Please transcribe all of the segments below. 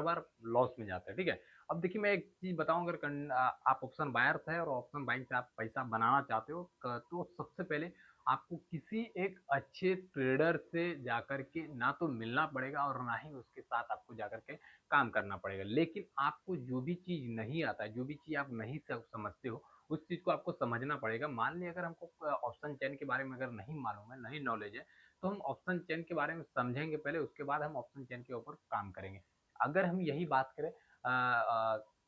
बार loss में जाते हैं, ठीक है। अब देखिए मैं एक चीज बताऊं, अगर आप ऑप्शन बायर है और ऑप्शन बाइंग से आप पैसा बनाना चाहते हो तो सबसे पहले आपको किसी एक अच्छे ट्रेडर से जाकर के ना तो मिलना पड़ेगा और ना ही उसके साथ आपको जाकर के काम करना पड़ेगा। लेकिन आपको जो भी चीज नहीं आता है, जो भी चीज आप नहीं समझते हो, उस चीज को आपको समझना पड़ेगा। मान लिया अगर हमको ऑप्शन चेन के बारे में अगर नहीं मालूम है, नहीं नॉलेज है, तो हम ऑप्शन चेन के बारे में समझेंगे पहले, उसके बाद हम ऑप्शन चेन के ऊपर काम करेंगे। अगर हम यही बात करें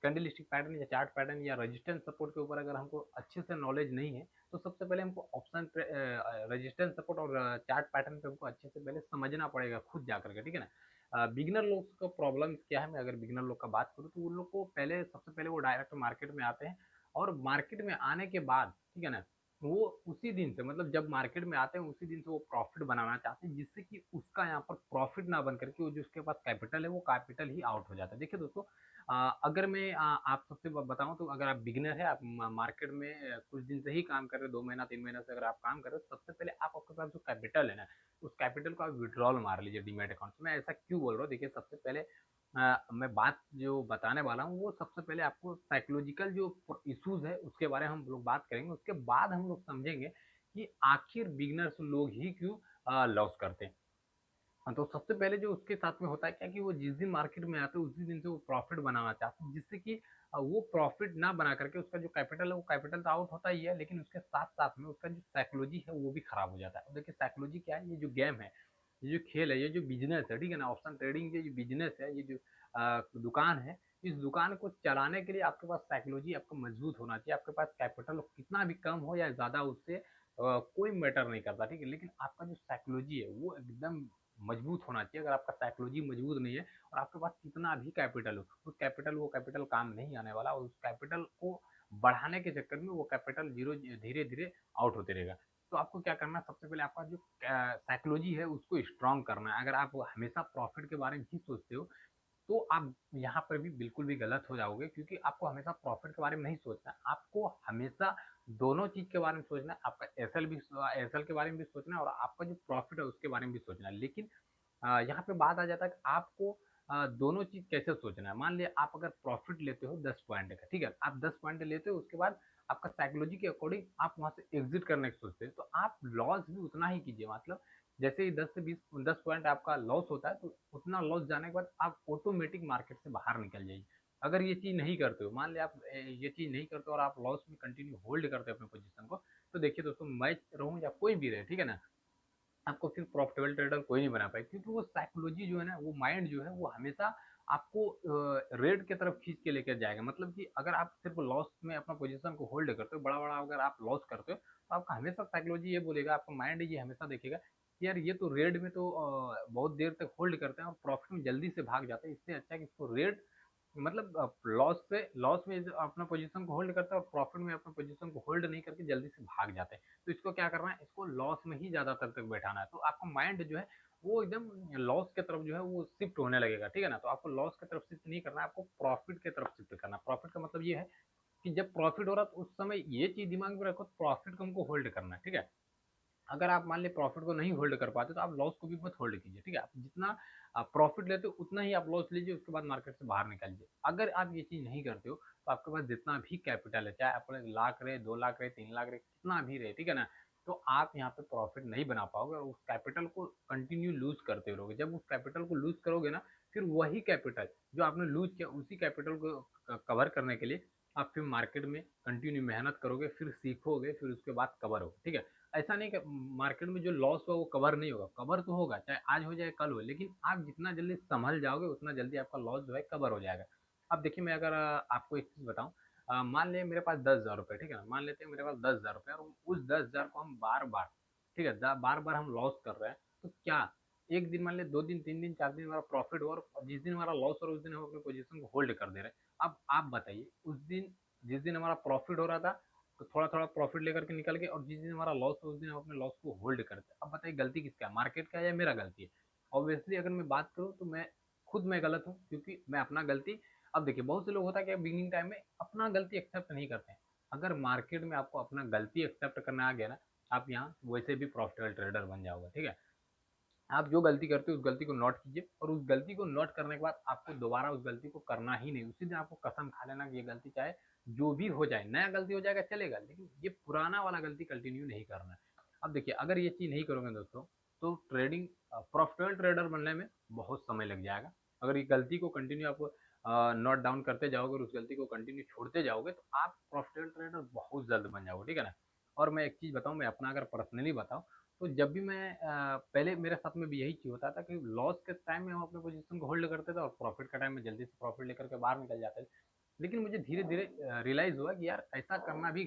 कैंडल स्टिक पैटर्न या चार्ट पैटर्न या रेजिस्टेंस सपोर्ट के ऊपर अगर हमको अच्छे से नॉलेज नहीं है, तो सबसे पहले हमको ऑप्शन रेजिस्टेंस सपोर्ट और चार्ट पैटर्न पे हमको अच्छे से पहले समझना पड़ेगा खुद जाकर के, ठीक है ना। बिगिनर लोग का प्रॉब्लम क्या है, मैं अगर बिगिनर लोग का बात करूँ तो उन लोग को पहले सबसे पहले वो डायरेक्ट मार्केट में आते हैं, और मार्केट में आने के बाद, ठीक है ना, वो उसी दिन से, मतलब जब मार्केट में आते हैं उसी दिन से वो प्रॉफिट बनाना चाहते हैं, जिससे कि उसका यहाँ पर प्रॉफिट ना बन करके वो जो उसके पास कैपिटल है वो कैपिटल ही आउट हो जाता है। देखिए दोस्तों, अगर मैं आप सबसे बताऊं तो अगर आप बिगिनर है, आप मार्केट में कुछ दिन से ही काम कर रहे हो, 2 महीना 3 महीना से अगर आप काम कर रहे हो, सबसे पहले आप आपके पास जो कैपिटल है ना, उस कैपिटल को आप विड्रॉल मार लीजिए डीमेट अकाउंट से। मैं ऐसा क्यों बोल रहा हूँ, देखिए सबसे पहले मैं बात जो बताने वाला हूँ वो सबसे पहले आपको साइकोलॉजिकल जो इश्यूज है उसके बारे में हम लोग बात करेंगे, उसके बाद हम लोग समझेंगे कि आखिर बिगिनर्स लोग ही क्यों लॉस करते हैं। हाँ, तो सबसे पहले जो उसके साथ में होता है क्या कि वो जिस दिन मार्केट में आते हैं उसी दिन से वो प्रॉफिट बनाना चाहते हैं, जिससे कि वो प्रॉफिट ना बना करके उसका जो कैपिटल है वो कैपिटल तो आउट होता ही है, लेकिन उसके साथ साथ में उसका जो साइकोलॉजी है वो भी खराब हो जाता है। देखिए साइकोलॉजी क्या है, ये जो गेम है, ये जो खेल है, ये जो बिजनेस है, ठीक है ना, ऑप्शन ट्रेडिंग ये जो बिजनेस है, ये जो दुकान है, इस दुकान को चलाने के लिए आपके पास साइकोलॉजी आपका मजबूत होना चाहिए। आपके पास कैपिटल कितना भी कम हो या ज्यादा, उससे कोई मैटर नहीं करता, ठीक है, लेकिन आपका जो साइकोलॉजी है वो एकदम मजबूत होना चाहिए। अगर आपका साइकोलॉजी मजबूत नहीं है और आपके पास कितना भी कैपिटल हो, वो कैपिटल काम नहीं आने वाला, और उस कैपिटल को बढ़ाने के चक्कर में वो कैपिटल जीरो धीरे धीरे आउट होते रहेगा। तो आपको क्या करना है, सबसे पहले आपका जो साइकोलॉजी है उसको स्ट्रांग करना है। अगर आप हमेशा प्रॉफिट के बारे में ही सोचते हो तो आप यहाँ पर भी बिल्कुल भी गलत हो जाओगे, क्योंकि आपको हमेशा प्रॉफिट के बारे में नहीं सोचना है, आपको हमेशा दोनों चीज के बारे में सोचना है। आपका एसएल के बारे में भी सोचना है और आपका जो प्रॉफिट है उसके बारे में भी सोचना है। लेकिन यहाँ पे बात आ जाता है कि आपको दोनों चीज कैसे सोचना है। मान लिया आप अगर प्रॉफिट लेते हो 10 पॉइंट का, ठीक है, आप 10 पॉइंट लेते हो, उसके बाद आपका साइकोलॉजी के अकॉर्डिंग आप वहां से एग्जिट करने की सोचते हैं, तो आप लॉस भी उतना ही कीजिए। मतलब जैसे ही 10 पॉइंट आपका लॉस होता है, तो उतना लॉस जाने के बाद आप ऑटोमेटिक मार्केट से बाहर निकल जाइए। अगर ये चीज नहीं करते हो, मान लिया आप ये चीज नहीं करते हो और आप लॉस में कंटिन्यू होल्ड करते हो अपने पोजीशन को, तो देखिए दोस्तों, मैं रहूं या कोई भी रहे, ठीक है ना, आपको फिर प्रॉफिटेबल ट्रेडर कोई नहीं बना पाए, क्योंकि वो साइकोलॉजी जो है ना, वो माइंड जो है वो हमेशा आपको रेड की तरफ खींच के लेकर जाएगा। मतलब कि अगर आप सिर्फ लॉस में अपना पोजीशन को होल्ड करते हो, बड़ा बड़ा अगर आप लॉस करते हो, तो आपका हमेशा साइकोलॉजी ये बोलेगा, आपका माइंड ये हमेशा देखेगा कि यार ये तो रेड में तो बहुत देर तक होल्ड करते हैं और प्रॉफिट में जल्दी से भाग जाते हैं, इससे अच्छा है कि इसको रेड, मतलब लॉस में अपना पोजीशन को होल्ड करता है और प्रॉफिट में अपना पोजीशन को होल्ड नहीं करके जल्दी से भाग जाते हैं। तो इसको क्या करना है, इसको लॉस में ही ज्यादातर तक बैठाना है, तो आपका माइंड जो है वो एकदम लॉस की तरफ जो है वो शिफ्ट होने लगेगा, ठीक है ना। तो आपको लॉस की तरफ शिफ्ट नहीं करना है, आपको प्रॉफिट की तरफ शिफ्ट करना है। प्रॉफिट का मतलब ये है कि जब प्रॉफिट हो रहा है तो उस समय ये चीज दिमाग में रखो, प्रॉफिट को हमको होल्ड करना है, ठीक है। अगर आप मान लीजिए प्रॉफिट को नहीं होल्ड कर पाते तो आप लॉस को भी मत होल्ड कीजिए, ठीक है। आप जितना प्रॉफिट लेते हो उतना ही आप लॉस लीजिए, उसके बाद मार्केट से बाहर निकालिए। अगर आप ये चीज नहीं करते हो तो आपके पास जितना भी कैपिटल है, चाहे अपने लाख रहे, 2 लाख रहे, 3 लाख रहे, कितना भी रहे, ठीक है ना, तो आप यहाँ पे प्रॉफिट नहीं बना पाओगे और उस कैपिटल को कंटिन्यू लूज करते रहोगे। जब उस कैपिटल को लूज करोगे ना, फिर वही कैपिटल जो आपने लूज किया उसी कैपिटल को कवर करने के लिए आप फिर मार्केट में कंटिन्यू मेहनत करोगे, फिर सीखोगे, फिर उसके बाद कवर होगा, ठीक है। ऐसा नहीं कि मार्केट में जो लॉस हुआ वो कवर नहीं होगा, कवर तो होगा, चाहे आज हो जाए कल हो, लेकिन आप जितना जल्दी संभल जाओगे उतना जल्दी आपका लॉस जो है कवर हो जाएगा। अब देखिए मैं अगर आपको एक चीज बताऊं, मान लिया मेरे पास 10,000 रुपये, ठीक है ना, मान लेते हैं मेरे पास 10,000 रुपये और उस 10,000 को हम बार बार, ठीक है, बार बार हम लॉस कर रहे हैं, तो क्या एक दिन, मान लिया 2 दिन 3 दिन 4 दिन हमारा प्रॉफिट हो और जिस दिन हमारा लॉस हो रहा है उस दिन हम अपनी पोजीशन को होल्ड कर दे रहे हैं। अब आप बताइए, उस दिन जिस दिन हमारा प्रॉफिट हो रहा था तो थोड़ा थोड़ा प्रॉफिट लेकर के निकल गए, और जिस दिन हमारा लॉस हो उस दिन हम अपने लॉस को होल्ड करते हैं। अब बताइए गलती किसका है, मार्केट का है या मेरा गलती है। ऑब्वियसली अगर मैं बात करूँ तो मैं गलत हूँ, क्योंकि मैं अपना गलती, अब देखिए बहुत से लोग होता है कि बिगिनिंग टाइम में अपना गलती एक्सेप्ट नहीं करते हैं। अगर मार्केट में आपको अपना गलती एक्सेप्ट करना आ गया ना, आप यहाँ वैसे भी प्रॉफिटेबल ट्रेडर बन जाओगे, ठीक है। आप जो गलती करते हो उस गलती को नोट कीजिए और उस गलती को नोट करने के बाद आपको दोबारा उस गलती को करना ही नहीं। उसी दिन आपको कसम खा लेना कि ये गलती चाहे जो भी हो जाए, नया गलती हो जाएगा चलेगा, लेकिन ये पुराना वाला गलती कंटिन्यू नहीं करना है। अब देखिए, अगर ये चीज़ नहीं करोगे दोस्तों, तो ट्रेडिंग प्रोफेशनल ट्रेडर बनने में बहुत समय लग जाएगा। अगर ये गलती को कंटिन्यू आप नोट डाउन करते जाओगे और उस गलती को कंटिन्यू छोड़ते जाओगे, तो आप प्रोफेशनल ट्रेडर बहुत जल्द बन जाओगे, ठीक है ना। और मैं एक चीज़ बताऊँ, मैं अपना अगर पर्सनली बताऊँ, तो जब भी मैं पहले मेरे साथ में भी यही चीज़ होता था कि लॉस के टाइम में हम अपने पोजीशन को होल्ड करते थे और प्रॉफिट का टाइम में जल्दी से प्रॉफिट लेकर के बाहर निकल जाते थे। लेकिन मुझे धीरे धीरे रियलाइज हुआ कि यार ऐसा करना भी